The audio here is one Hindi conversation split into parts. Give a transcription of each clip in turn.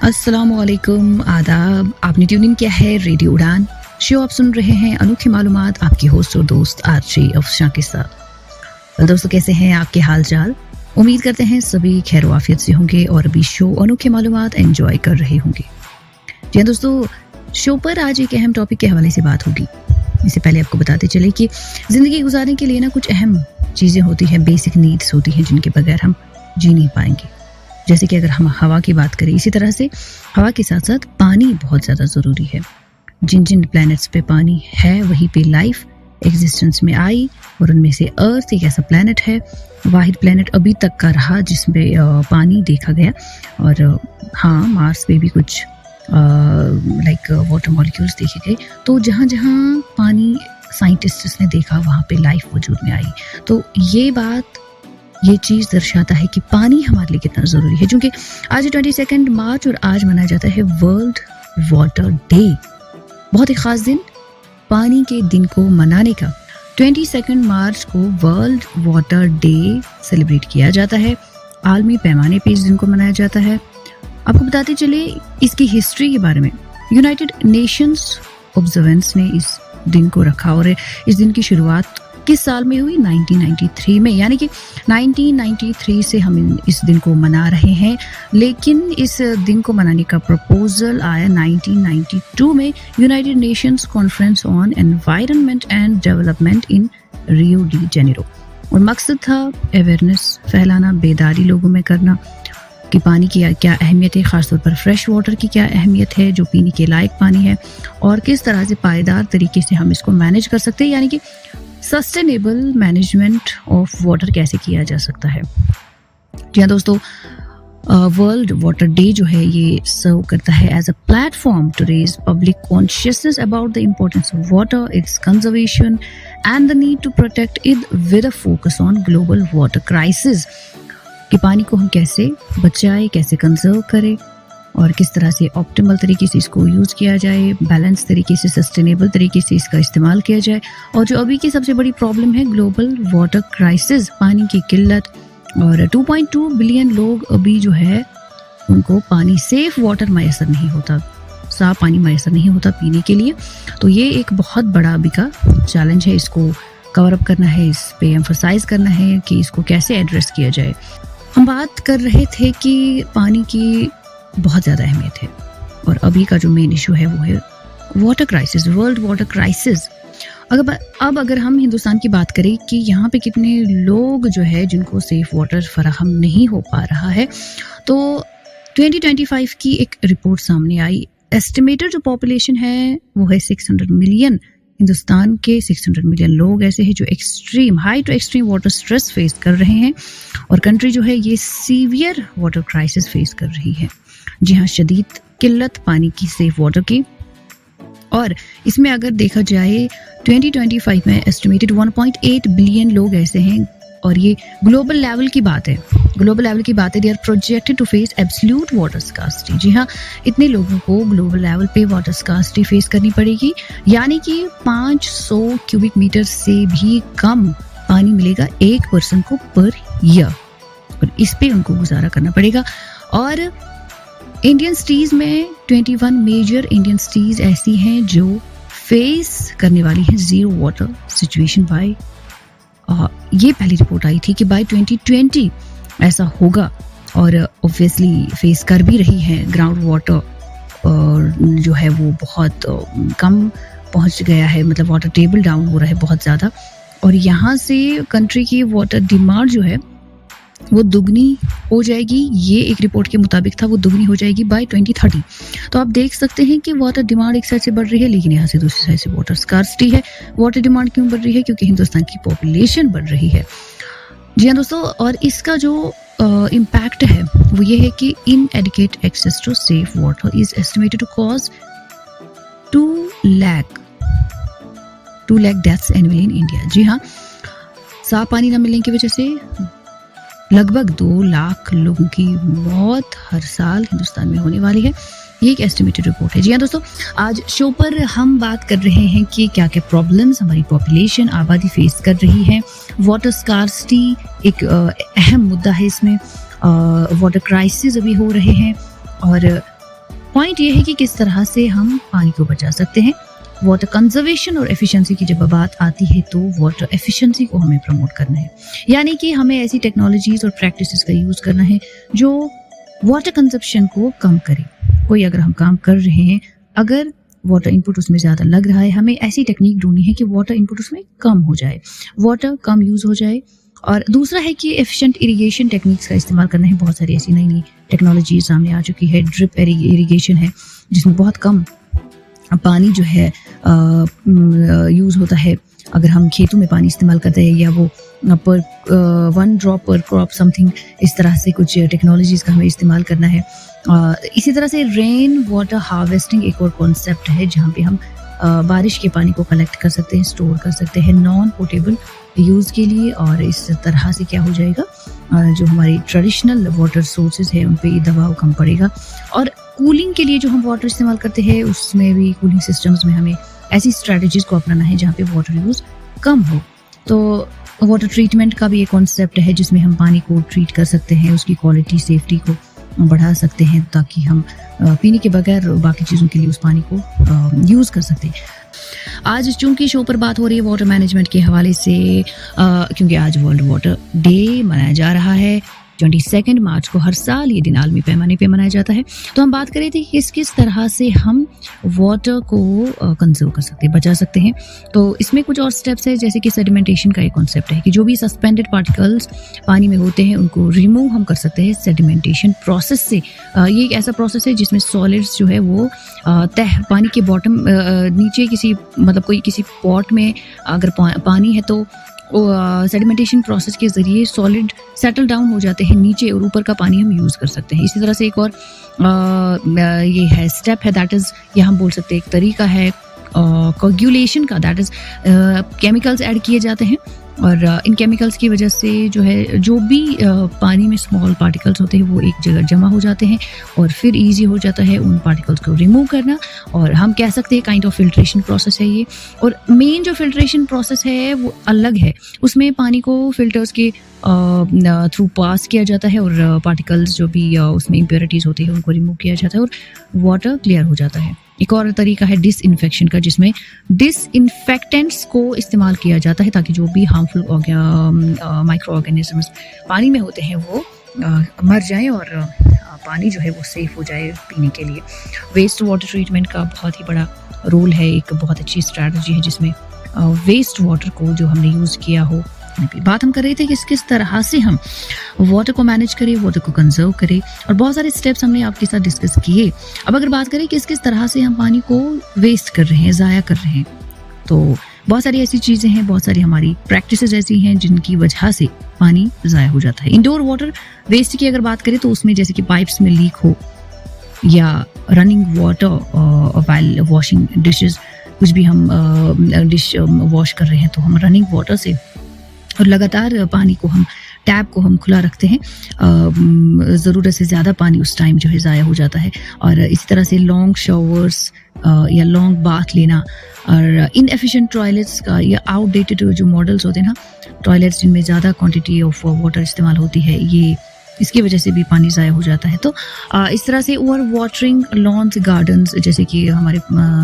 अस्सलामुअलैकुम, आदाब। आपने ट्यून इन किया है रेडियो उड़ान। शो आप सुन रहे हैं अनोखी मालूमात आपकी होस्ट और दोस्त आरजे अफशा के साथ। दोस्तों, कैसे हैं आपके हाल चाल? उम्मीद करते हैं सभी खैर आफियत से होंगे और अभी शो अनोखी मालूमात एंजॉय कर रहे होंगे। जी हाँ दोस्तों, शो पर आज एक अहम टॉपिक के हवाले से बात होगी। इससे पहले आपको बताते चले कि ज़िंदगी गुजारने के लिए ना कुछ अहम चीज़ें होती हैं, बेसिक नीड्स होती हैं जिनके बगैर हम जी नहीं पाएंगे। जैसे कि अगर हम हवा की बात करें, इसी तरह से हवा के साथ साथ पानी बहुत ज़्यादा ज़रूरी है। जिन जिन प्लैनेट्स पे पानी है वहीं पे लाइफ एग्जिस्टेंस में आई, और उनमें से अर्थ एक ऐसा प्लैनेट है, वाहिद प्लैनेट अभी तक का रहा जिसमें पानी देखा गया। और हाँ, मार्स पे भी कुछ लाइक वाटर मॉलिक्यूल्स देखे गए। तो जहाँ जहाँ पानी साइंटिस्ट्स ने देखा वहाँ पे लाइफ वजूद में आई। तो ये चीज़ दर्शाता है कि पानी हमारे लिए कितना ज़रूरी है। क्योंकि आज 22 मार्च और आज मनाया जाता है वर्ल्ड वाटर डे। बहुत ही ख़ास दिन, पानी के दिन को मनाने का 22 मार्च को वर्ल्ड वाटर डे सेलिब्रेट किया जाता है। आलमी पैमाने पे इस दिन को मनाया जाता है। आपको बताते चले इसकी हिस्ट्री के बारे में। यूनाइटेड नेशंस ऑब्जर्वेंस ने इस दिन को रखा और इस दिन की शुरुआत किस साल में हुई? 1993 में। यानी कि 1993 से हम इस दिन को मना रहे हैं। लेकिन इस दिन को मनाने का प्रपोजल आया 1992 में United Nations conference on environment and development in Rio de Janeiro. और मकसद था अवेयरनेस फैलाना, बेदारी लोगों में करना कि पानी की क्या अहमियत है, ख़ासतौर पर फ्रेश वाटर की क्या अहमियत है, जो पीने के लायक पानी है, और किस तरह से पायदार तरीके से हम इसको मैनेज कर सकते हैं। यानी कि सस्टेनेबल मैनेजमेंट ऑफ वाटर कैसे किया जा सकता है। जी हाँ दोस्तों, वर्ल्ड वाटर डे जो है ये सर्व करता है as a platform to raise public consciousness about the importance of water, its conservation and the need to protect it with a focus on global water crisis. कि पानी को हम कैसे बचाएं, कैसे कंजर्व करें और किस तरह से ऑप्टिमल तरीके से इसको यूज़ किया जाए, बैलेंस तरीके से, सस्टेनेबल तरीके से इसका इस्तेमाल किया जाए। और जो अभी की सबसे बड़ी प्रॉब्लम है, ग्लोबल वाटर क्राइसिस, पानी की किल्लत। और 2.2 बिलियन लोग अभी जो है उनको पानी, सेफ वाटर मैसर नहीं होता, साफ पानी मैसर नहीं होता पीने के लिए। तो ये एक बहुत बड़ा अभी का चैलेंज है, इसको कवर अप करना है, इस पे एम्फसाइज करना है कि इसको कैसे एड्रेस किया जाए। हम बात कर रहे थे कि पानी की बहुत ज़्यादा अहमियत है और अभी का जो मेन इशू है वो है water crisis, world water crisis. अगर हम हिंदुस्तान की बात करें कि यहाँ पे कितने लोग जो है जिनको सेफ वाटर फराहम नहीं हो पा रहा है, तो 2025 की एक रिपोर्ट सामने आई। एस्टिमेटेड जो पॉपुलेशन है वो है 600 मिलियन। हिंदुस्तान के 600 मिलियन लोग ऐसे हैं जो extreme, high to extreme water stress face कर रहे हैं और कंट्री जो है ये सीवियर वाटर क्राइसिस फेस कर रही है। जी हाँ, शदीद किल्लत पानी की, सेफ वाटर की। और इसमें अगर देखा जाए 2025 में एस्टिमेटेड 1.8 बिलियन लोग ऐसे हैं, और ये ग्लोबल लेवल की बात है। ग्लोबल लेवल की बात है, they are projected to face absolute water scarcity. जी हाँ, इतने लोगों को ग्लोबल लेवल पे वाटर स्कार्सिटी फेस करनी पड़ेगी। यानी कि 500 क्यूबिक मीटर से भी कम पानी मिलेगा एक पर्सन को पर ईयर, और इस पे उनको गुजारा करना पड़ेगा। और इंडियन सिटीज में 21 मेजर इंडियन सिटीज ऐसी हैं जो फेस करने वाली हैं जीरो वाटर सिचुएशन बाय, ये पहली रिपोर्ट आई थी कि बाय 2020 ऐसा होगा। और ऑब्वियसली फेस कर भी रही है। ग्राउंड वाटर जो है वो बहुत कम पहुंच गया है, मतलब वाटर टेबल डाउन हो रहा है बहुत ज़्यादा। और यहाँ से कंट्री की वाटर डिमांड जो है वो दुगनी हो जाएगी। ये एक रिपोर्ट के मुताबिक था, वो दुगनी हो जाएगी बाय 2030। तो आप देख सकते हैं कि वाटर डिमांड एक साइड से बढ़ रही है, लेकिन यहाँ से दूसरी साइड से वाटर स्कार्सिटी है। वाटर डिमांड क्यों बढ़ रही है? क्योंकि हिंदुस्तान की पॉपुलेशन बढ़ रही है। जी हाँ दोस्तों, और इसका जो इम्पैक्ट है वो ये है कि inadequate access to safe water is estimated to cause 2 lakh deaths annually in India. जी हाँ, साफ पानी न मिलने की वजह से लगभग 2 लाख लोगों की मौत हर साल हिंदुस्तान में होने वाली है। ये एक एस्टिमेटेड रिपोर्ट है। जी हाँ दोस्तों, आज शो पर हम बात कर रहे हैं कि क्या क्या प्रॉब्लम्स हमारी पॉपुलेशन, आबादी फेस कर रही है। वाटर स्कार्सिटी एक अहम मुद्दा है इसमें। वाटर क्राइसिस अभी हो रहे हैं और पॉइंट ये है कि किस तरह से हम पानी को बचा सकते हैं। वाटर कंजर्वेशन और एफिशिएंसी की जब बात आती है तो वाटर एफिशिएंसी को हमें प्रमोट करना है, यानी कि हमें ऐसी टेक्नोलॉजीज और प्रैक्टिसेस का यूज़ करना है जो वाटर कंजप्शन को कम करे। कोई अगर हम काम कर रहे हैं, अगर वाटर इनपुट उसमें ज़्यादा लग रहा है, हमें ऐसी टेक्निक ढूंढनी है कि वाटर इनपुट उसमें कम हो जाए, वाटर कम यूज़ हो जाए। और दूसरा है कि एफिशिएंट इरिगेशन टेक्निक्स का इस्तेमाल करना है। बहुत सारी ऐसी नई नई टेक्नोलॉजी सामने आ चुकी है। ड्रिप इरिगेशन है जिसमें बहुत कम पानी जो है यूज़ होता है। अगर हम खेतों में पानी इस्तेमाल करते हैं या वो पर 1 ड्रॉप पर क्रॉप समथिंग, इस तरह से कुछ टेक्नोलॉजीज़ का हमें इस्तेमाल करना है। इसी तरह से रेन वाटर हार्वेस्टिंग एक और कॉन्सेप्ट है जहाँ पे हम बारिश के पानी को कलेक्ट कर सकते हैं, स्टोर कर सकते हैं नॉन पोर्टेबल यूज़ के लिए। और इस तरह से क्या हो जाएगा, जो हमारी ट्रेडिशनल वाटर सोर्सेज है उन पे दबाव कम पड़ेगा। और कूलिंग के लिए जो हम वाटर इस्तेमाल करते हैं उसमें भी, कूलिंग सिस्टम्स में हमें ऐसी स्ट्रेटजीज़ को अपनाना है जहाँ पे वाटर यूज़ कम हो। तो वाटर ट्रीटमेंट का भी एक कॉन्सेप्ट है जिसमें हम पानी को ट्रीट कर सकते हैं, उसकी क्वालिटी, सेफ्टी को बढ़ा सकते हैं ताकि हम पीने के बगैर बाकी चीज़ों के लिए उस पानी को यूज़ कर सकते हैं। आज चूंकि शो पर बात हो रही है वाटर मैनेजमेंट के हवाले से, क्योंकि आज वर्ल्ड वाटर डे मनाया जा रहा है 22 मार्च को। हर साल ये दिन आलमी पैमाने पे मनाया जाता है। तो हम बात कर रहे थे कि किस तरह से हम वाटर को कंजर्व कर सकते हैं, बचा सकते हैं। तो इसमें कुछ और स्टेप्स है, जैसे कि सेडिमेंटेशन का एक कॉन्सेप्ट है कि जो भी सस्पेंडेड पार्टिकल्स पानी में होते हैं उनको रिमूव हम कर सकते हैं सेडिमेंटेशन प्रोसेस से। ये एक ऐसा प्रोसेस है जिसमें सॉलिड्स जो है वो तह पानी के बॉटम नीचे किसी, मतलब कोई किसी पॉट में अगर पानी है तो सेडिमेंटेशन प्रोसेस के ज़रिए सॉलिड सेटल डाउन हो जाते हैं नीचे और ऊपर का पानी हम यूज़ कर सकते हैं। इसी तरह से एक और ये है स्टेप है, दैट इज़, या हम बोल सकते हैं एक तरीका है कोगुलेशन का, दैट इज़ केमिकल्स ऐड किए जाते हैं और इन केमिकल्स की वजह से जो है जो भी पानी में स्मॉल पार्टिकल्स होते हैं वो एक जगह जमा हो जाते हैं और फिर इजी हो जाता है उन पार्टिकल्स को रिमूव करना। और हम कह सकते हैं काइंड ऑफ फिल्ट्रेशन प्रोसेस है ये। और मेन जो फिल्ट्रेशन प्रोसेस है वो अलग है, उसमें पानी को फिल्टर्स के थ्रू पास किया जाता है और पार्टिकल्स जो भी उसमें इम्प्योरिटीज़ होती है उनको रिमूव किया जाता है और वाटर क्लियर हो जाता है। एक और तरीका है डिसइंफेक्शन का, जिसमें डिसइंफेक्टेंट्स को इस्तेमाल किया जाता है ताकि जो भी हार्मफुल माइक्रो ऑर्गेनिजम्स पानी में होते हैं वो मर जाएं और पानी जो है वो सेफ हो जाए पीने के लिए। वेस्ट वाटर ट्रीटमेंट का बहुत ही बड़ा रोल है, एक बहुत अच्छी स्ट्रैटेजी है जिसमें वेस्ट वाटर को जो हमने यूज़ किया हो, बात हम कर रहे थे कि किस तरह से हम वाटर को मैनेज करें, वाटर को कंजर्व करें, और बहुत सारे स्टेप्स हमने आपके साथ डिस्कस किए। अब अगर बात करें किस तरह से हम पानी को वेस्ट कर रहे हैं, ज़ाया कर रहे हैं, तो बहुत सारी ऐसी चीज़ें हैं, बहुत सारी हमारी प्रैक्टिसेस ऐसी हैं जिनकी वजह से पानी ज़ाया हो जाता है। इंडोर वाटर वेस्ट की अगर बात करें तो उसमें जैसे कि पाइप्स में लीक हो या running water while washing dishes, कुछ भी हम डिश वॉश कर रहे हैं तो हम रनिंग वाटर से और लगातार पानी को हम टैप को हम खुला रखते हैं, ज़रूरत से ज़्यादा पानी उस टाइम जो है ज़ाया हो जाता है। और इसी तरह से लॉन्ग शावर्स या लॉन्ग बाथ लेना और इनएफिशिएंट टॉयलेट्स का या आउटडेटेड जो मॉडल्स होते हैं ना, टॉयलेट्स जिनमें ज़्यादा क्वांटिटी ऑफ वाटर इस्तेमाल होती है, ये इसकी वजह से भी पानी ज़ाया हो जाता है। तो इस तरह से ओवर वाटरिंग लॉन्स, गार्डन्स, जैसे कि हमारे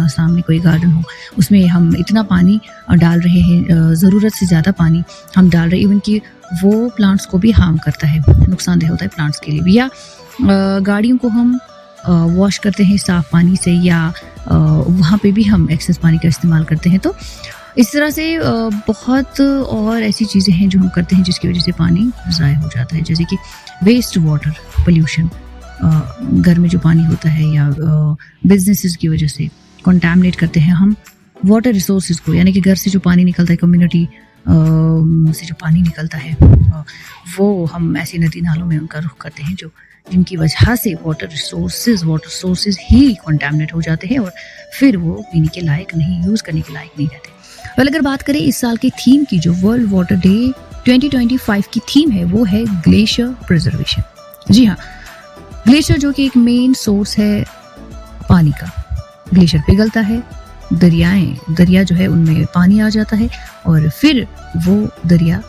सामने कोई गार्डन हो उसमें हम इतना पानी डाल रहे हैं, ज़रूरत से ज़्यादा पानी हम डाल रहे हैं, इवन कि वो प्लांट्स को भी हार्म करता है, नुकसानदेह होता है प्लांट्स के लिए भी। या गाड़ियों को हम वॉश करते हैं साफ़ पानी से, या वहाँ पे भी हम एक्सेस पानी का इस्तेमाल करते हैं। तो इस तरह से बहुत और ऐसी चीज़ें हैं जो हम करते हैं जिसकी वजह से पानी ज़ाया हो जाता है, जैसे कि वेस्ट वाटर पोल्यूशन, घर में जो पानी होता है या बिजनेसेस की वजह से कंटामिनेट करते हैं हम वाटर रिसोर्सेज को, यानी कि घर से जो पानी निकलता है, कम्युनिटी से जो पानी निकलता है, वो हम ऐसी नदी नालों में उनका रुख करते हैं जो जिनकी वजह से वाटर सोर्सेज ही कंटामिनेट हो जाते हैं और फिर वो पीने के लायक नहीं, यूज़ करने के लायक नहीं रहते। और अगर बात करें इस साल की थीम की, जो वर्ल्ड वाटर डे 2025 की थीम है, वो है ग्लेशियर प्रिजर्वेशन। जी हाँ, ग्लेशियर जो कि एक मेन सोर्स है पानी का, ग्लेशियर पिघलता है, दरिया जो है उनमें पानी आ जाता है और फिर वो दरिया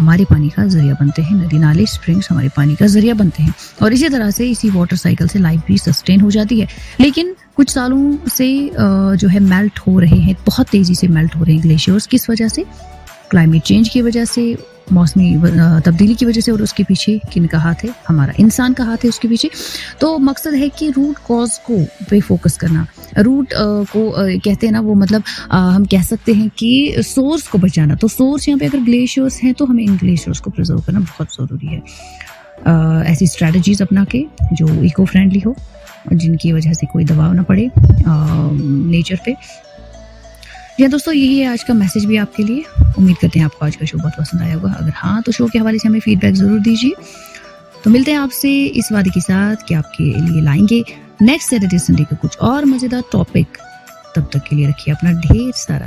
हमारे पानी का जरिया बनते हैं, नदी नाले स्प्रिंग्स हमारे पानी का जरिया बनते हैं, और इसी तरह से इसी वाटर साइकिल से लाइफ भी सस्टेन हो जाती है। लेकिन कुछ सालों से जो है मेल्ट हो रहे हैं, बहुत तेज़ी से मेल्ट हो रहे हैं ग्लेशियर्स। किस वजह से? क्लाइमेट चेंज की वजह से, मौसमी तब्दीली की वजह से, और उसके पीछे किनका हाथ है? हमारा इंसान का हाथ है उसके पीछे। तो मकसद है कि रूट कॉज को पे फोकस करना, रूट को कहते हैं ना वो, मतलब हम कह सकते हैं कि सोर्स को बचाना। तो सोर्स यहाँ पे अगर ग्लेशियर्स हैं तो हमें इन ग्लेशियर्स को प्रिजर्व करना बहुत ज़रूरी है। ऐसी स्ट्रैटेजीज अपना के जो इको फ्रेंडली हो, जिनकी वजह से कोई दबाव ना पड़े नेचर पे। जी दोस्तों, यही है आज का मैसेज भी आपके लिए। उम्मीद करते हैं आपको आज का शो बहुत पसंद आया होगा। अगर हाँ तो शो के हवाले से हमें फीडबैक ज़रूर दीजिए। तो मिलते हैं आपसे इस वादे के साथ कि आपके लिए लाएंगे नेक्स्ट सैटरडे संडे का कुछ और मज़ेदार टॉपिक। तब तक के लिए रखिए अपना ढेर सारा